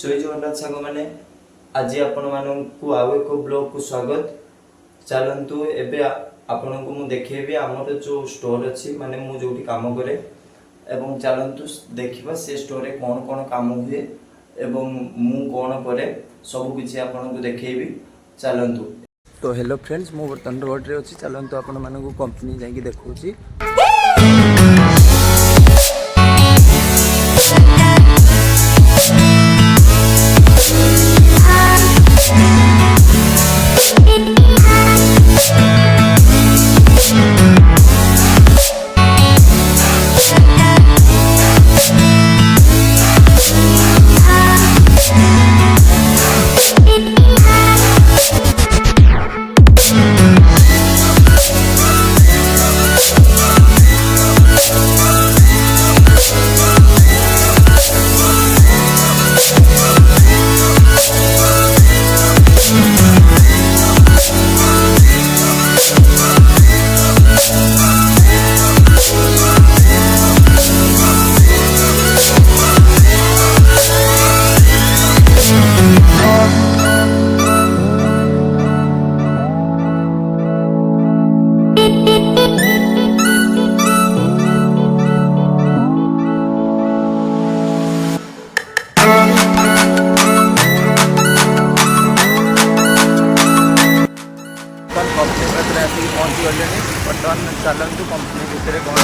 जय जगन्नाथ सांग मैंने आज आपण मानू आउ एक ब्लॉग को स्वागत। चलतु एबे आपण को मु देखेबी हमर जो स्टोर अच्छी माने मु जोटी काम करे एवं चलतु देखिबा से स्टोर रे कोन कोन काम हुए एवं मु कोन करे सब किछि आपण को देखेबी। चलतु तो हेलो फ्रेंड्स मु बर्तन रोड रे अछि। चलतु आपण मानू कंपनी जाई कि देखौछि। पहुँची गले बर्तमान चलतु कंपनी भितर कौन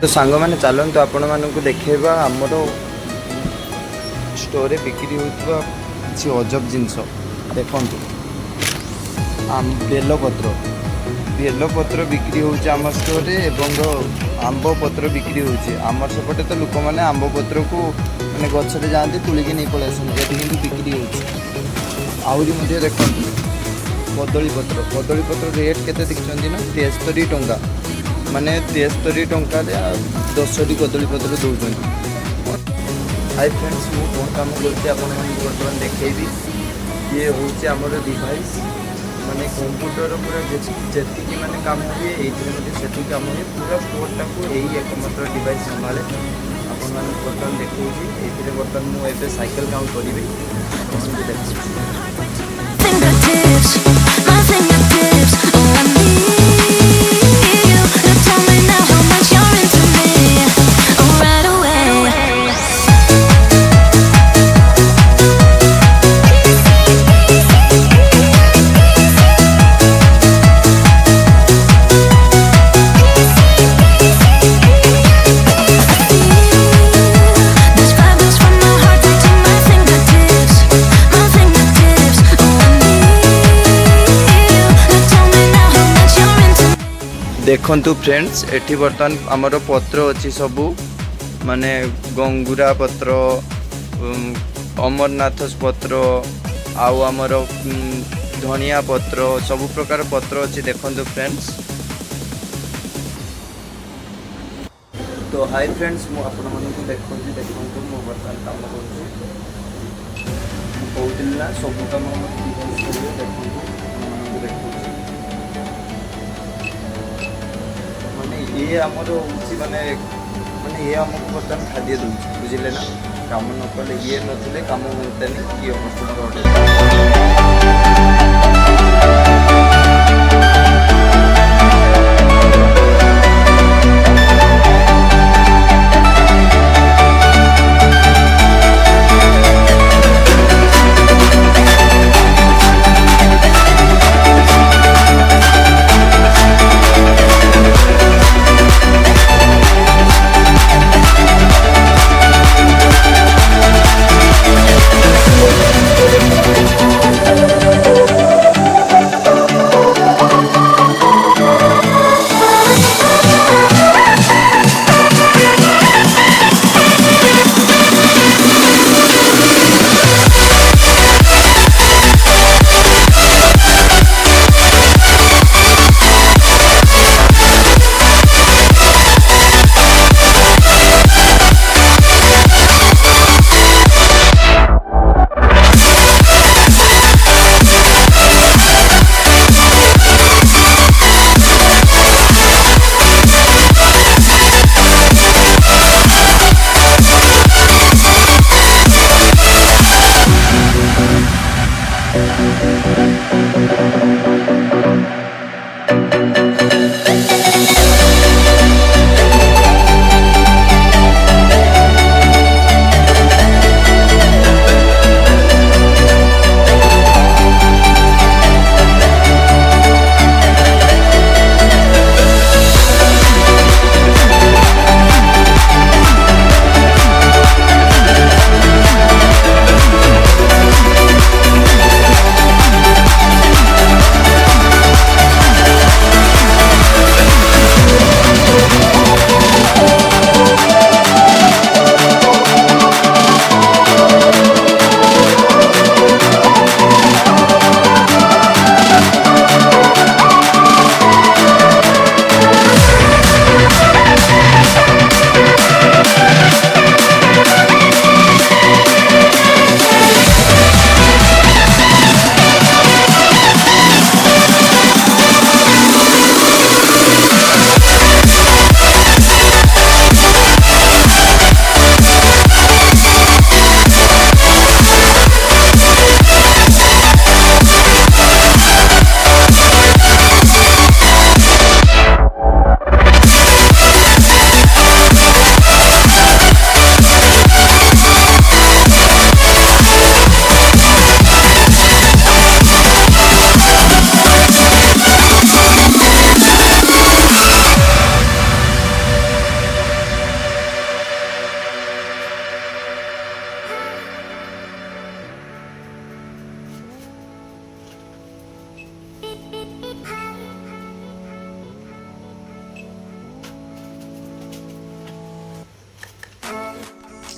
तो सांग मैंने चलतु आपण मानक देखा आमर स्टोर बिक्री होता किसी अजब जिनस देखु बेलपत्र बिक्री होम स्टोर एवं आंब पत्र बिक्री होमर सेपटे तो लोक मैंने आंब पत्र को मैंने गचरे जाती तुलिकी नहीं पलि आसती कि बिक्री आहरी देखु कदली पत्र रेट केते देखते ना 73 टंका माने 73 टंका 10टी कदली पत्र दौरान। हाय फ्रेंड्स मु कौन काम करती बर्तमान देखेबी ये होचे आमर डिवाइस माने कंप्यूटर पूरा जी माने काम हुए ये से काम हुए पूरा स्टोरटा को यही एकमात्र डिवाइस संभाले आपण मैंने बर्तमान देखा ये बर्तमान मुझे साइकेल काउंट करी देखु फ्रेंड्स एठी बर्तमान आमर पत्र अच्छी सबू माने गंगुरा पत्र अमरनाथ पत्र आउ आमर धनिया पत्र सबु प्रकार पत्र अच्छी देखु फ्रेंड्स। तो हाय फ्रेंड्स मु आपण मानकु देखु देखु मो बर्तमान काम कहूँ ना सब कम देखु ये आमर हूँ माने माने ये आमको बर्तमान खाद्य दूसरी बुझे ना कम न कले ये नथिले काम होतानी ये अवस्था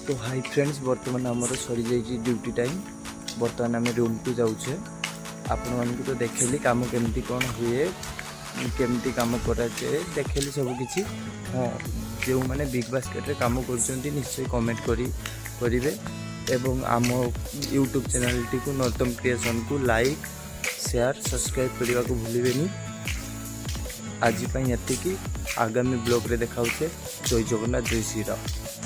तो हाई फ्रेंड्स बर्तमान आमर सरी जाइए ड्यूटी टाइम बर्तमान आम रूम को जाऊे आपण मानक तो देखली कम केमती कौन हुए केमती कम कराए देखली सबकि हाँ जो मैंने बिग बास्केट रे काम कर निश्चय कमेंट करेंगे एवं आम यूट्यूब चैनल टी को नरोत्तम क्रिएशन को लाइक शेयर सब्सक्राइब करने को भूलिबेनी। आज एतिकी आगामी ब्लॉग रे देखा जय जगन्नाथ जय श्री राम।